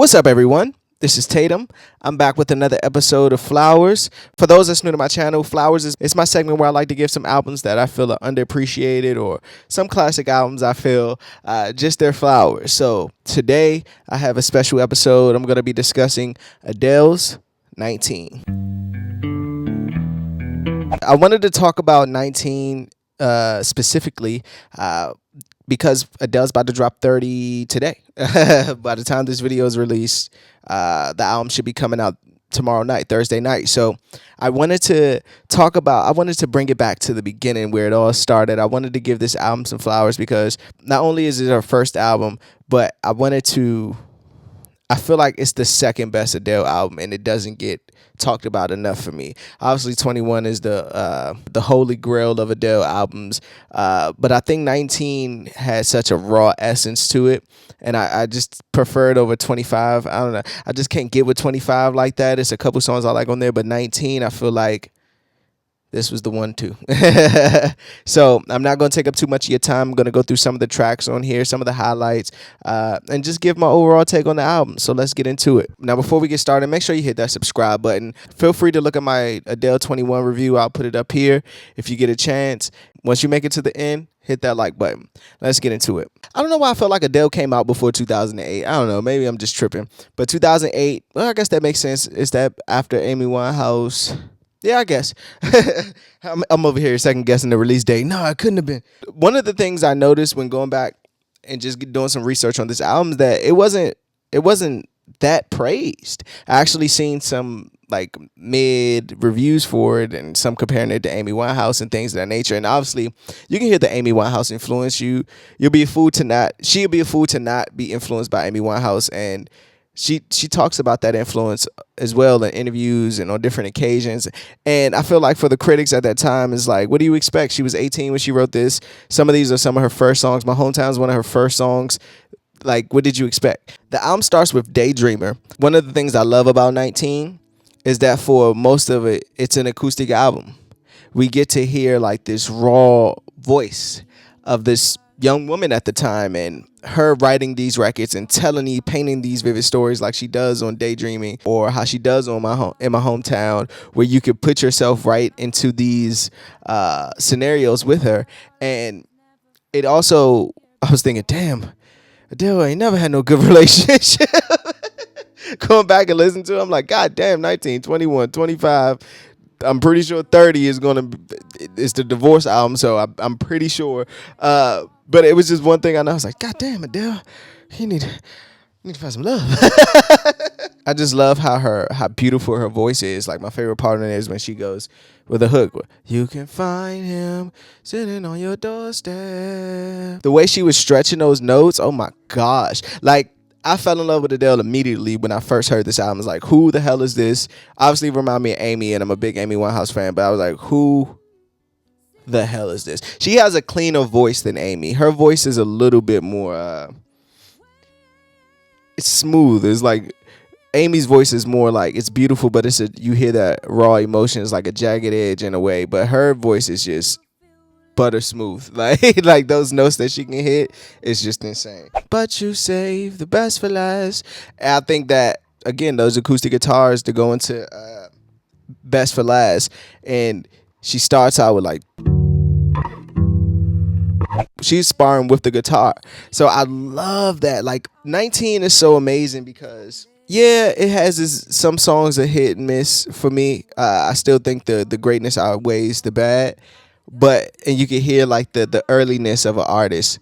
What's up, everyone? This is Tatum. I'm back with another episode of Flowers. For those that's new to my channel, Flowers is it's my segment where I like to give some albums that I feel are underappreciated or some classic albums I feel just their flowers. So today I have a special episode. I'm going to be discussing Adele's 19. I wanted to talk about 19 specifically because Adele's about to drop 30 today. By the time this video is released, the album should be coming out tomorrow night, Thursday night. So I wanted to bring it back to the beginning where it all started. I wanted to give this album some flowers because not only is it her first album, but I feel like it's the second best Adele album, and it doesn't get talked about enough for me. Obviously, 21 is the holy grail of Adele albums, but I think 19 has such a raw essence to it, and I just prefer it over 25. I don't know. I just can't get with 25 like that. It's a couple songs I like on there, but 19, I feel like this was the one too. So I'm not going to take up too much of your time. I'm going to go through some of the tracks on here, some of the highlights, and just give my overall take on the album. So let's get into it. Now, before we get started, make sure you hit that subscribe button. Feel free to look at my Adele 21 review. I'll put it up here if you get a chance. Once you make it to the end, hit that like button. Let's get into it. I don't know why I felt like Adele came out before 2008. I don't know. Maybe I'm just tripping. But 2008, well, I guess that makes sense. Is that after Amy Winehouse? Yeah, I guess. I'm over here second guessing the release date. No, it couldn't have been. One of the things I noticed when going back and just doing some research on this album is that it wasn't that praised. I actually seen some like mid reviews for it and some comparing it to Amy Winehouse and things of that nature. And obviously you can hear the Amy Winehouse influence. She'll be a fool to not be influenced by Amy Winehouse, and she talks about that influence as well in interviews and on different occasions. And I feel like for the critics at that time, is like, what do you expect? She was 18 when she wrote this. Some of these are some of her first songs. My Hometown is one of her first songs. Like, what did you expect? The album starts with Daydreamer. One of the things I love about 19 is that for most of it, it's an acoustic album. We get to hear like this raw voice of this young woman at the time, and her writing these records and painting these vivid stories like she does on Daydreaming, or how she does on in my hometown, where you could put yourself right into these scenarios with her. And it also, I was thinking, damn, Adele ain't never had no good relationship. Going back and listening to it, I'm like, God damn, 19, 21, 25. I'm pretty sure 30 is it's the divorce album, so I'm pretty sure. But it was just one thing I know. I was like, God damn, Adele, you need to find some love. I just love how beautiful her voice is. Like, my favorite part of it is when she goes with a hook. You can find him sitting on your doorstep. The way she was stretching those notes, oh my gosh. Like, I fell in love with Adele immediately when I first heard this album. I was like, who the hell is this? Obviously, it reminded me of Amy, and I'm a big Amy Winehouse fan, but I was like, who the hell is this? She has a cleaner voice than Amy. Her voice is a little bit more, it's smooth. It's like, Amy's voice is more like, it's beautiful, but you hear that raw emotion. It's like a jagged edge in a way, but her voice is just butter smooth. Like those notes that she can hit is just insane. But you save the best for last. And I think that, again, those acoustic guitars to go into best for last, and she starts out with like, she's sparring with the guitar. So I love that. Like, 19 is so amazing because, yeah, it has some songs are hit and miss for me. I still think the greatness outweighs the bad. And you can hear like the earliness of an artist,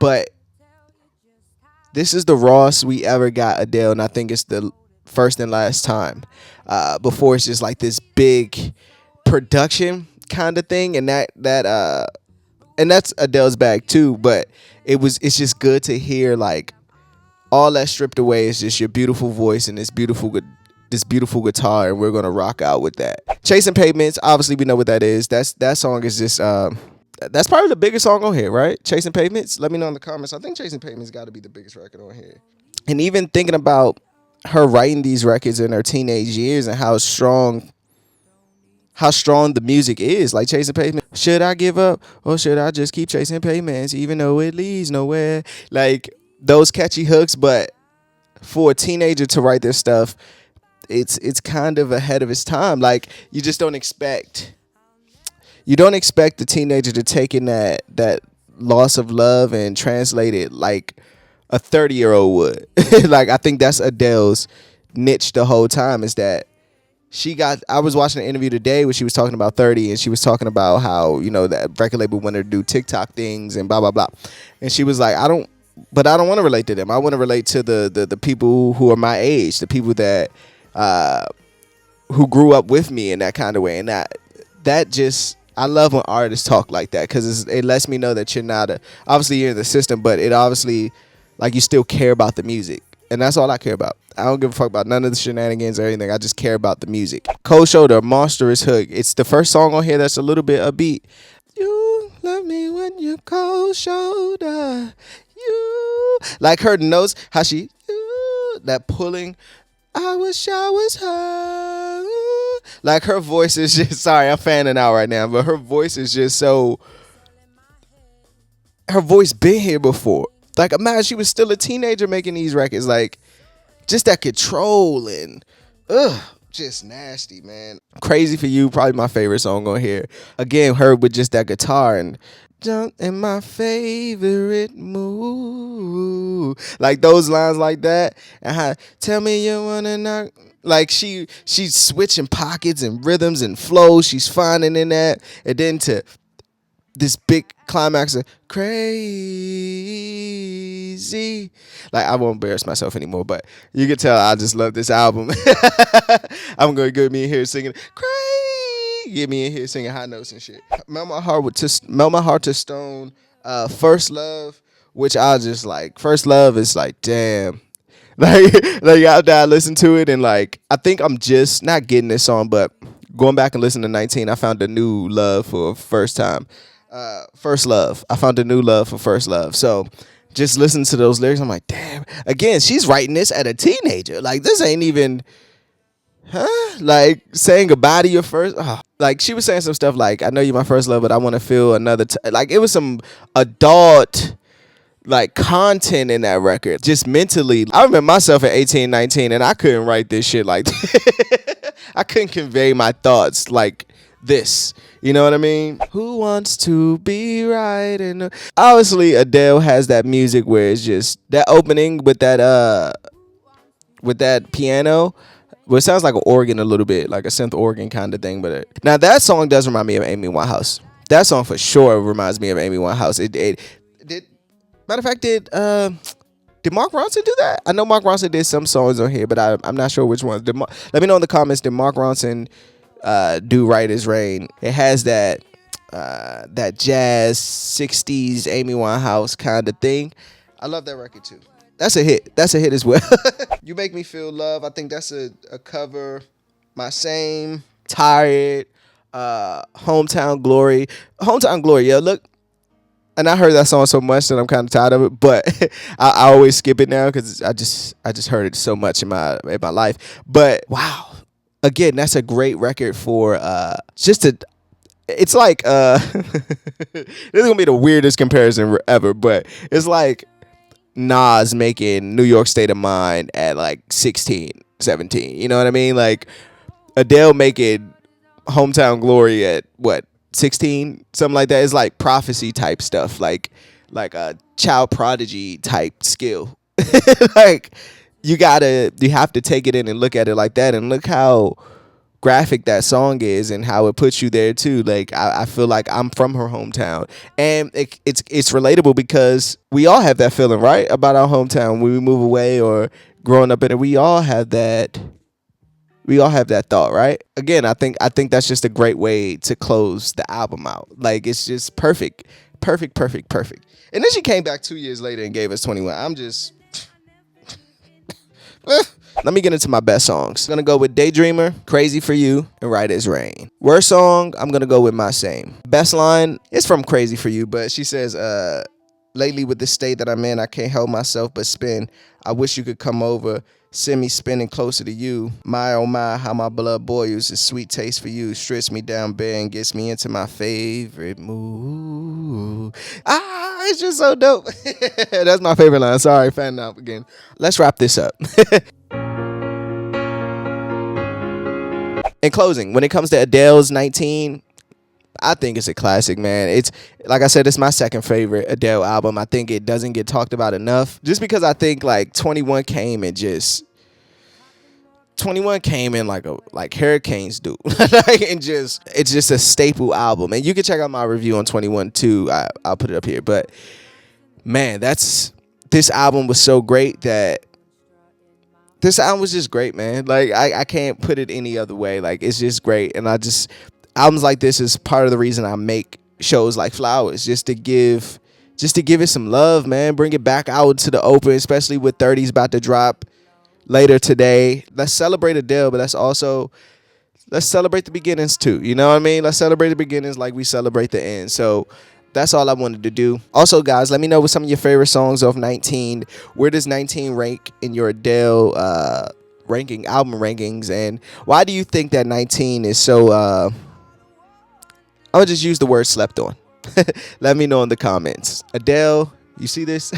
but this is the rawest we ever got Adele, and I think it's the first and last time. Before, it's just like this big production kind of thing, and that's Adele's bag too. But it's just good to hear like all that stripped away is just your beautiful voice and this beautiful guitar, and we're gonna rock out with that. Chasing Pavements, obviously we know what that is. That song is just that's probably the biggest song on here, right? Chasing Pavements. Let me know in the comments. I think Chasing Pavements got to be the biggest record on here. And even thinking about her writing these records in her teenage years and how strong the music is, like Chasing Pavements. Should I give up, or should I just keep chasing pavements even though it leads nowhere? Like, those catchy hooks, but for a teenager to write this stuff, it's kind of ahead of its time. Like you just don't expect the teenager to take in that loss of love and translate it like a 30-year-old would. Like I think that's Adele's niche the whole time, is that I was watching an interview today where she was talking about 30, and she was talking about how, that record label wanted to do TikTok things and blah blah blah. And she was like, I don't want to relate to them. I want to relate to the people who are my age, the people that who grew up with me in that kind of way. And that just, I love when artists talk like that, because it lets me know that you're not obviously you're in the system, but it obviously, like, you still care about the music. And that's all I care about. I don't give a fuck about none of the shenanigans or anything. I just care about the music. Cold Shoulder, monstrous hook. It's the first song on here that's a little bit upbeat. You love me when you're cold shoulder. You, like her notes, how she, that pulling. I wish I was her. Like her voice is just, sorry, I'm fanning out right now, but her voice is just so, her voice been here before. Like, imagine she was still a teenager making these records. Like, just that control and, just nasty, man. Crazy for You, probably my favorite song on here. Again, her with just that guitar and jump in my favorite mood. Like those lines like that. And how, tell me you wanna knock. Like she's switching pockets and rhythms and flows. She's finding in that. And then to this big climax of crazy. Like, I won't embarrass myself anymore, but you can tell I just love this album. I'm going to get me in here singing crazy. Get me in here singing high notes and shit. Melt my heart to stone. First Love, which I just like. First Love is like, damn. Like after I listened to it, and like, I think I'm just not getting this song, but going back and listening to 19, I found a new love for first time. First Love. I found a new love for First Love. So just listening to those lyrics, I'm like, damn. Again, she's writing this at a teenager. Like, this ain't even, like saying goodbye to your first. Like, she was saying some stuff like, I know you're my first love, but I want to feel another. Like, it was some adult, like, content in that record. Just mentally. I remember myself at 18, 19, and I couldn't write this shit like that. I couldn't convey my thoughts like this. You know what I mean? Who wants to be right? And obviously Adele has that music where it's just that opening with that piano, well, it sounds like an organ a little bit, like a synth organ kind of thing. But now that song does remind me of Amy Winehouse. That song for sure reminds me of Amy Winehouse. It did. Matter of fact, did Mark Ronson do that? I know Mark Ronson did some songs on here, but I'm not sure which ones. Let me know in the comments. Did Mark Ronson do Right As Rain? It has that jazz 60s Amy Winehouse kind of thing. I love that record too. That's a hit. That's a hit as well. You Make Me Feel Love. I think that's a cover. My Same, Tired, Hometown Glory. Hometown Glory, yeah, look. And I heard that song so much that I'm kind of tired of it, but I always skip it now because I just heard it so much in my life. But wow. Again, that's a great record for it's like this is gonna be the weirdest comparison ever, but it's like Nas making New York State of Mind at like 16, 17. You know what I mean? Like Adele making Hometown Glory at what, 16, something like that. It's like prophecy type stuff, like a child prodigy type skill. Like you have to take it in and look at it like that, and look how graphic that song is and how it puts you there too. Like I feel like I'm from her hometown, and it's relatable because we all have that feeling, right, about our hometown when we move away or growing up in it. We all have that thought, right? Again, I think that's just a great way to close the album out. Like, it's just perfect. And then she came back 2 years later and gave us 21. I'm just let me get into my best songs. I'm going to go with Daydreamer, Crazy For You, and Right As Rain. Worst song, I'm going to go with My Same. Best line is from Crazy For You, but she says, lately with the state that I'm in, I can't help myself but spin. I wish you could come over. Send me spinning closer to you. My oh my, how my blood boils. A sweet taste for you. Strips me down bare and gets me into my favorite mood. It's just so dope. That's my favorite line. Sorry, fan out again. Let's wrap this up. In closing, when it comes to Adele's 19, I think it's a classic, man. It's like I said, it's my second favorite Adele album. I think it doesn't get talked about enough, just because I think like 21 came in like hurricanes do. And just it's just a staple album. And you can check out my review on 21 too. I'll put it up here. But man, this album was so great that this album was just great, man. Like I can't put it any other way. Like it's just great. And albums like this is part of the reason I make shows like Flowers, just to give it some love, man. Bring it back out to the open, especially with 30's about to drop later today. Let's celebrate Adele, but let's celebrate the beginnings too. You know what I mean? Let's celebrate the beginnings like we celebrate the end. So that's all I wanted to do. Also, guys, let me know what some of your favorite songs of 19. Where does 19 rank in your Adele album rankings? And why do you think that 19 is so I'll just use the word slept on? Let me know in the comments. Adele, you see this?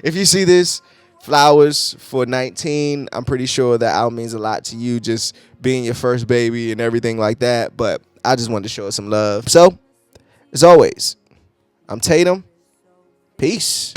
If you see this, Flowers for 19, I'm pretty sure that album means a lot to you, just being your first baby and everything like that. But I just wanted to show it some love. So, as always, I'm Tatum. Peace.